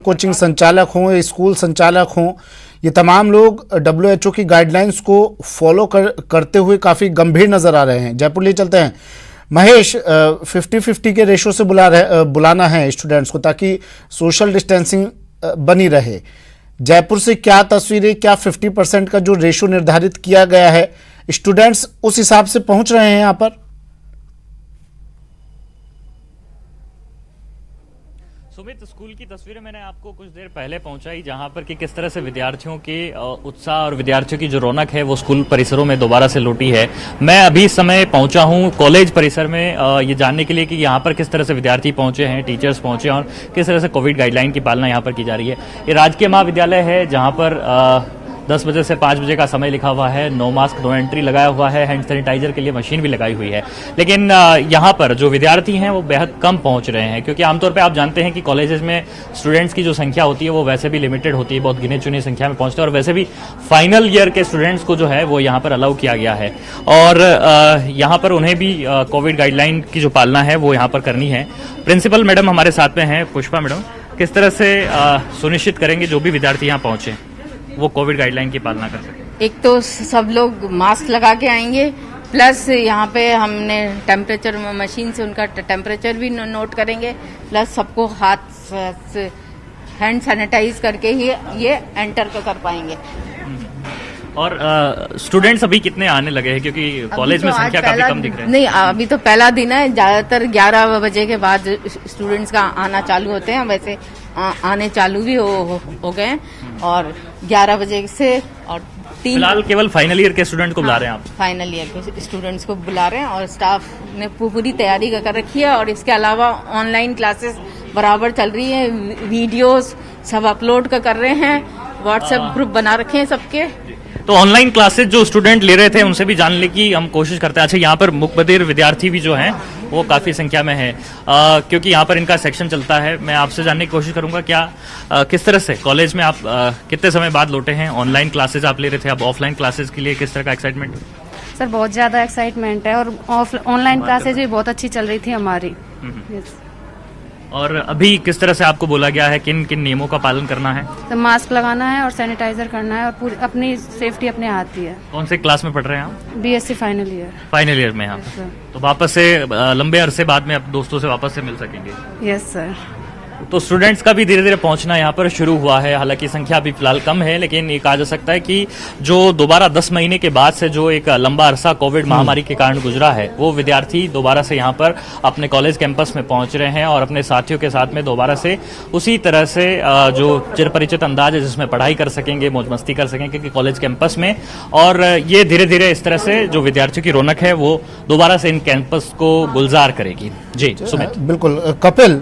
Coaching संचालक हों, school संचालक हों, ये तमाम लोग WHO की गाइडलाइंस को फॉलो करते हुए काफ़ी गंभीर नज़र आ रहे हैं। जयपुर ले चलते हैं महेश। 50-50 के रेशो से बुलाना है स्टूडेंट्स को ताकि सोशल डिस्टेंसिंग बनी रहे। जयपुर से क्या तस्वीरें, क्या 50% का जो रेशो निर्धारित किया गया है, स्टूडेंट्स उस हिसाब से पहुंच रहे हैं यहाँ पर? सुमित, स्कूल की तस्वीरें मैंने आपको कुछ देर पहले पहुंचाई, जहां पर कि किस तरह से विद्यार्थियों के उत्साह और विद्यार्थियों की जो रौनक है वो स्कूल परिसरों में दोबारा से लौटी है। मैं अभी इस समय पहुंचा हूं कॉलेज परिसर में ये जानने के लिए कि यहां पर किस तरह से विद्यार्थी पहुंचे हैं, टीचर्स पहुंचे हैं और किस तरह से कोविड गाइडलाइन की पालना यहां पर की जा रही है। ये राजकीय महाविद्यालय है जहां पर 10 बजे से 5 बजे का समय लिखा हुआ है। नो मास्क नो एंट्री लगाया हुआ है, हैंड सैनिटाइजर के लिए मशीन भी लगाई हुई है। लेकिन यहाँ पर जो विद्यार्थी हैं वो बेहद कम पहुंच रहे हैं, क्योंकि आमतौर पे आप जानते हैं कि कॉलेजेस में स्टूडेंट्स की जो संख्या होती है वो वैसे भी लिमिटेड होती है, बहुत गिने चुने संख्या में पहुंचते हैं। और वैसे भी फाइनल ईयर के स्टूडेंट्स को जो है वो यहाँ पर अलाउ किया गया है और यहाँ पर उन्हें भी कोविड गाइडलाइन की जो पालना है वो यहाँ पर करनी है। प्रिंसिपल मैडम हमारे साथ में हैं, पुष्पा मैडम, किस तरह से सुनिश्चित करेंगे जो भी विद्यार्थी यहाँ पहुंचे वो कोविड गाइडलाइन की पालना कर सके? एक तो सब लोग मास्क लगा के आएंगे, प्लस यहाँ पे हमने टेम्परेचर मशीन से उनका टेम्परेचर भी नोट करेंगे, प्लस सबको हाथ हैंड सैनिटाइज करके ही ये एंटर कर पाएंगे। और स्टूडेंट्स अभी कितने आने लगे हैं, क्योंकि कॉलेज में संख्या काफी कम दिख रही है? नहीं, अभी तो पहला दिन है, ज्यादातर 11 बजे के बाद स्टूडेंट्स का आना चालू होते हैं। वैसे आने चालू भी हो गए और 11 बजे से और 3 फिलहाल केवल फाइनल ईयर के स्टूडेंट को बुला रहे हैं आप? फाइनल ईयर के स्टूडेंट्स को बुला रहे हैं और स्टाफ ने पूरी तैयारी कर रखी है। और इसके अलावा ऑनलाइन क्लासेस बराबर चल रही है, वीडियोस सब अपलोड कर रहे हैं, व्हाट्सएप ग्रुप बना रखे हैं सबके। तो ऑनलाइन क्लासेस जो स्टूडेंट ले रहे थे उनसे भी जानने की हम कोशिश करते हैं। अच्छा, यहाँ पर मुकबधिर विद्यार्थी भी जो हैं वो काफी संख्या में है, क्योंकि यहाँ पर इनका सेक्शन चलता है। मैं आपसे जानने की कोशिश करूंगा क्या किस तरह से कॉलेज में आप कितने समय बाद लौटे हैं? ऑनलाइन क्लासेस आप ले रहे थे, अब ऑफलाइन क्लासेस के लिए किस तरह का एक्साइटमेंट? सर बहुत ज्यादा एक्साइटमेंट है और ऑनलाइन क्लासेज भी बहुत अच्छी चल रही थी हमारी। और अभी किस तरह से आपको बोला गया है, किन किन नियमों का पालन करना है? तो मास्क लगाना है और सैनिटाइजर करना है और पूरी अपनी सेफ्टी अपने हाथ की है। कौन से क्लास में पढ़ रहे हैं आप? BSc final year. Final year में आप? तो वापस से लंबे अरसे बाद में आप दोस्तों से वापस से मिल सकेंगे? Yes sir. तो स्टूडेंट्स का भी धीरे धीरे पहुंचना यहाँ पर शुरू हुआ है। हालांकि संख्या अभी फिलहाल कम है, लेकिन ये कहा जा सकता है कि जो दोबारा 10 महीने के बाद से जो एक लंबा अरसा कोविड महामारी के कारण गुजरा है, वो विद्यार्थी दोबारा से यहाँ पर अपने कॉलेज कैंपस में पहुंच रहे हैं और अपने साथियों के साथ में दोबारा से उसी तरह से जो चिरपरिचित अंदाज है जिसमें पढ़ाई कर सकेंगे, मौज मस्ती कर सकेंगे कॉलेज कैंपस में। और ये धीरे धीरे इस तरह से जो विद्यार्थियों की रौनक है वो दोबारा से इन कैंपस को गुलजार करेगी। जी सुमित। बिल्कुल। कपिल,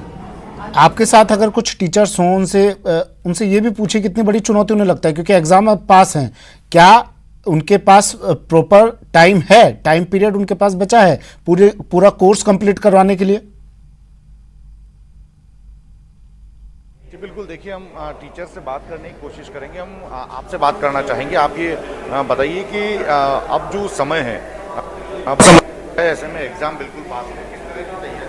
आपके साथ अगर कुछ टीचर्स हों, उनसे ये भी पूछे कितनी बड़ी चुनौती उन्हें लगता है, क्योंकि एग्जाम अब पास हैं, क्या उनके पास प्रॉपर टाइम है, टाइम पीरियड उनके पास बचा है पूरा कोर्स कंप्लीट करवाने के लिए? जी बिल्कुल। देखिए, हम टीचर से बात करने की कोशिश करेंगे। हम आपसे बात करना चाहेंगे। आप ये बताइए कि अब जो समय है, अब ऐसे में एग्जाम बिल्कुल पास है, किस तरह की तैयारी?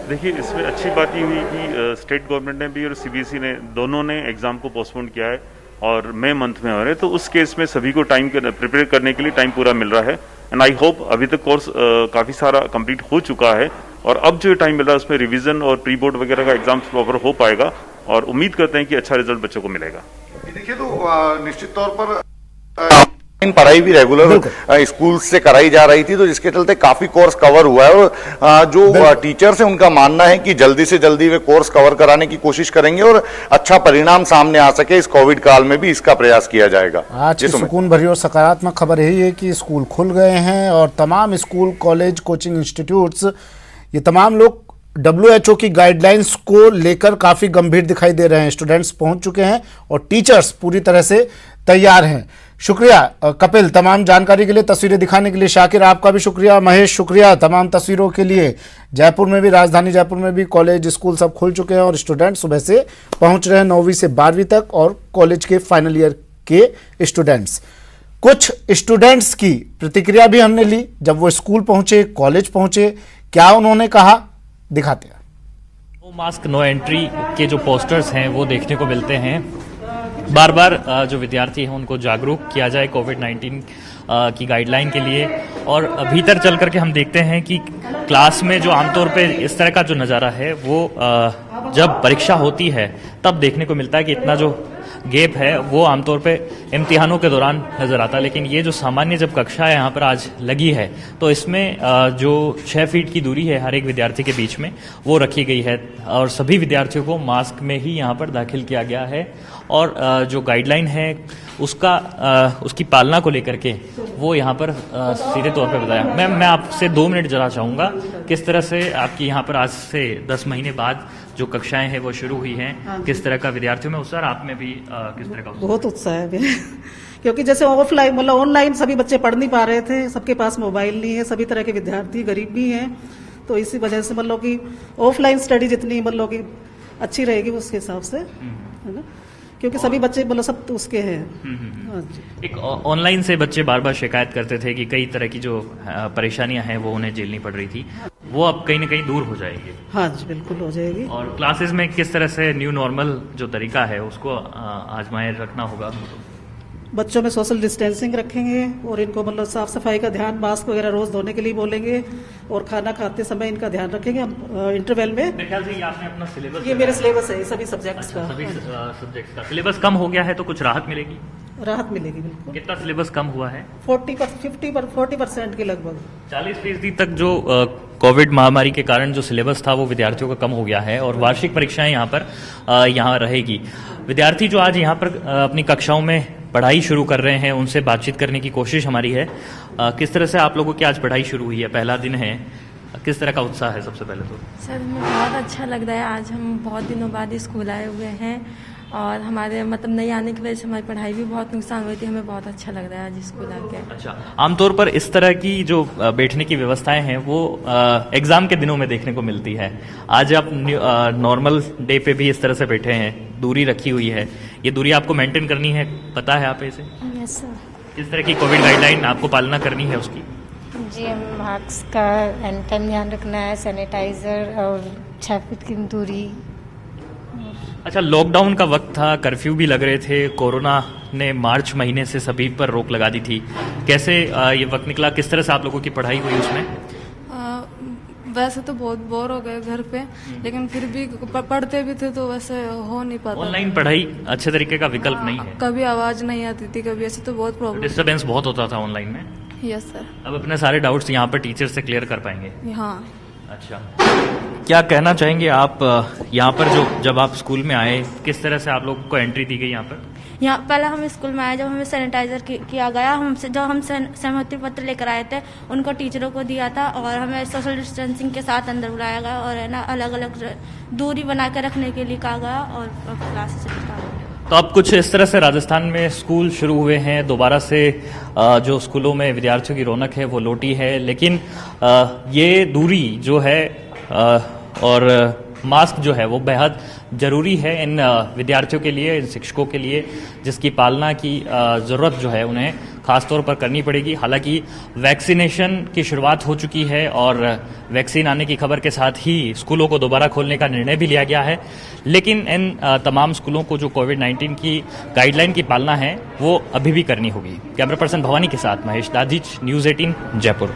देखिए, इसमें अच्छी बात ये हुई कि स्टेट गवर्नमेंट ने भी और CBSE ने दोनों ने एग्ज़ाम को पोस्टपोन किया है और मई मंथ में हो रहे हैं। तो उस केस में सभी को टाइम प्रिपेयर करने के लिए टाइम पूरा मिल रहा है। एंड आई होप अभी तक कोर्स काफ़ी सारा कंप्लीट हो चुका है और अब जो टाइम मिल रहा है उसमें रिवीजन और प्री बोर्ड वगैरह का एग्जाम प्रॉपर हो पाएगा और उम्मीद करते हैं कि अच्छा रिजल्ट बच्चों को मिलेगा। देखिए, तो निश्चित तौर पर पढ़ाई भी रेगुलर स्कूल से कराई जा रही थी, तो जिसके चलते काफी कोर्स कवर हुआ है और जो टीचर्स हैं उनका मानना है कि जल्दी से जल्दी वे कोर्स कवर कराने की कोशिश करेंगे और अच्छा परिणाम सामने आ सके इस कोविड काल में भी इसका प्रयास किया जाएगा। आज की सुकून भरी और सकारात्मक खबर यही है कि स्कूल खुल गए हैं और तमाम स्कूल, कॉलेज, कोचिंग इंस्टीट्यूट्स, ये तमाम लोग WHO की गाइडलाइंस को लेकर काफी गंभीर दिखाई दे रहे हैं। स्टूडेंट्स पहुंच चुके हैं और टीचर्स पूरी तरह से तैयार हैं। शुक्रिया कपिल तमाम जानकारी के लिए, तस्वीरें दिखाने के लिए। शाकिर, आपका भी शुक्रिया। महेश, शुक्रिया तमाम तस्वीरों के लिए। जयपुर में भी, राजधानी जयपुर में भी कॉलेज, स्कूल सब खुल चुके हैं और स्टूडेंट सुबह से पहुंच रहे हैं 9वीं से 12वीं तक और कॉलेज के फाइनल ईयर के स्टूडेंट्स। कुछ स्टूडेंट्स की प्रतिक्रिया भी हमने ली जब वो स्कूल पहुंचे, कॉलेज पहुंचे, क्या उन्होंने कहा, दिखाते हैं। मास्क नो एंट्री के जो पोस्टर्स हैं वो देखने को मिलते हैं। बार बार जो विद्यार्थी हैं उनको जागरूक किया जाए कोविड-19 की गाइडलाइन के लिए। और भीतर चल करके हम देखते हैं कि क्लास में जो आमतौर पे इस तरह का जो नज़ारा है वो जब परीक्षा होती है तब देखने को मिलता है कि इतना जो गैप है वो आमतौर पे इम्तिहानों के दौरान नजर आता है। लेकिन ये जो सामान्य जब कक्षा है यहाँ पर आज लगी है तो इसमें जो 6 फीट की दूरी है हर एक विद्यार्थी के बीच में वो रखी गई है और सभी विद्यार्थियों को मास्क में ही यहाँ पर दाखिल किया गया है। और जो गाइडलाइन है उसकी पालना को लेकर के वो यहाँ पर सीधे तौर पे बताया। मैं आपसे 2 मिनट जरा चाहूँगा किस तरह से आपकी यहाँ पर आज से 10 महीने बाद जो कक्षाएं हैं वो शुरू हुई हैं, किस तरह का विद्यार्थियों में उत्साह, आप में भी किस तरह का उत्साह? बहुत उत्साह है क्योंकि जैसे ऑफलाइन मतलब ऑनलाइन सभी बच्चे पढ़ नहीं पा रहे थे, सबके पास मोबाइल नहीं है, सभी तरह के विद्यार्थी गरीब भी हैं, तो इसी वजह से मतलब कि ऑफलाइन स्टडी जितनी मतलब कि अच्छी रहेगी उसके हिसाब से, है ना, क्योंकि सभी बच्चे मतलब सब तो उसके हैं। हाँ जी। एक ऑनलाइन से बच्चे बार बार शिकायत करते थे कि कई तरह की जो परेशानियां हैं वो उन्हें झेलनी पड़ रही थी, वो अब कहीं ना कहीं दूर हो जाएगी। हाँ जी, बिल्कुल हो जाएगी। और क्लासेस में किस तरह से न्यू नॉर्मल जो तरीका है उसको आजमाए रखना होगा। बच्चों में सोशल डिस्टेंसिंग रखेंगे और इनको मतलब साफ सफाई का ध्यान, मास्क वगैरह रोज धोने के लिए बोलेंगे और खाना खाते समय इनका ध्यान रखेंगे। हम इंटरवल में मेरे ख्याल से ये आपने अपना सिलेबस, ये मेरा सिलेबस है सभी सब्जेक्ट्स का। सभी सब्जेक्ट्स का सिलेबस कम हो गया है तो कुछ राहत मिलेगी? राहत मिलेगी बिल्कुल। कितना सिलेबस कम हुआ है? 40% के लगभग। 40% तक जो कोविड महामारी के कारण जो सिलेबस था वो विद्यार्थियों का कम हो गया है और वार्षिक परीक्षाएं यहाँ रहेगी। विद्यार्थी जो आज यहाँ पर अपनी कक्षाओं में पढ़ाई शुरू कर रहे हैं उनसे बातचीत करने की कोशिश हमारी है। किस तरह से आप लोगों की आज पढ़ाई शुरू हुई है, पहला दिन है, किस तरह का उत्साह है? सबसे पहले तो सर हमें बहुत अच्छा लग रहा है, आज हम बहुत दिनों बाद स्कूल आए हुए हैं और हमारे मतलब नहीं आने की वजह से हमारी पढ़ाई भी बहुत नुकसान हुई थी। हमें बहुत अच्छा लग रहा है आज स्कूल आके। अच्छा, आमतौर पर इस तरह की जो बैठने की व्यवस्थाएं हैं वो एग्जाम के दिनों में देखने को मिलती है। आज आप नॉर्मल डे पे भी इस तरह से बैठे हैं, दूरी रखी हुई है, ये दूरी आपको मेंटेन करनी है, पता है आप इसे? Yes sir. किस तरह की कोविड गाइडलाइन आपको पालना करनी है उसकी? जी, हम मास्क का एनी टाइम ध्यान रखना है, सैनिटाइजर और 6 फीट की दूरी। अच्छा, लॉकडाउन का वक्त था, कर्फ्यू भी लग रहे थे, कोरोना ने मार्च महीने से सभी पर रोक लगा दी थी, कैसे ये वक्त निकला, किस तरह से आप लोगों की पढ़ाई हुई उसमें? वैसे तो बहुत बोर हो गए घर पे, लेकिन फिर भी पढ़ते भी थे तो वैसे हो नहीं पाता। ऑनलाइन पढ़ाई अच्छे तरीके का विकल्प नहीं है, कभी आवाज नहीं आती थी, कभी ऐसे तो बहुत प्रॉब्लम, डिस्टर्बेंस बहुत होता था ऑनलाइन में। Yes sir. अब अपने सारे डाउट्स यहाँ पर टीचर से क्लियर कर पाएंगे? हाँ। अच्छा, क्या कहना चाहेंगे आप यहाँ पर जब आप स्कूल में आए, किस तरह से आप लोगों को एंट्री दी गई यहाँ पर? यहाँ पहले हम स्कूल में आए, जब हमें सैनिटाइजर किया गया, हमसे जो हम सहमति पत्र लेकर आए थे उनको टीचरों को दिया था और हमें सोशल डिस्टेंसिंग के साथ अंदर बुलाया गया और है ना अलग अलग दूरी बना कर रखने के लिए कहा गया और क्लासेस कहा गया। तो अब कुछ इस तरह से राजस्थान में स्कूल शुरू हुए हैं, दोबारा से जो स्कूलों में विद्यार्थियों की रौनक है वो लौटी है, लेकिन ये दूरी जो है और मास्क जो है वो बेहद जरूरी है इन विद्यार्थियों के लिए, इन शिक्षकों के लिए, जिसकी पालना की ज़रूरत जो है उन्हें खास तौर पर करनी पड़ेगी। हालांकि वैक्सीनेशन की शुरुआत हो चुकी है और वैक्सीन आने की खबर के साथ ही स्कूलों को दोबारा खोलने का निर्णय भी लिया गया है, लेकिन इन तमाम स्कूलों को जो कोविड-19 की गाइडलाइन की पालना है वो अभी भी करनी होगी। कैमरा पर्सन भवानी के साथ महेश दादिच, न्यूज़ 18 जयपुर।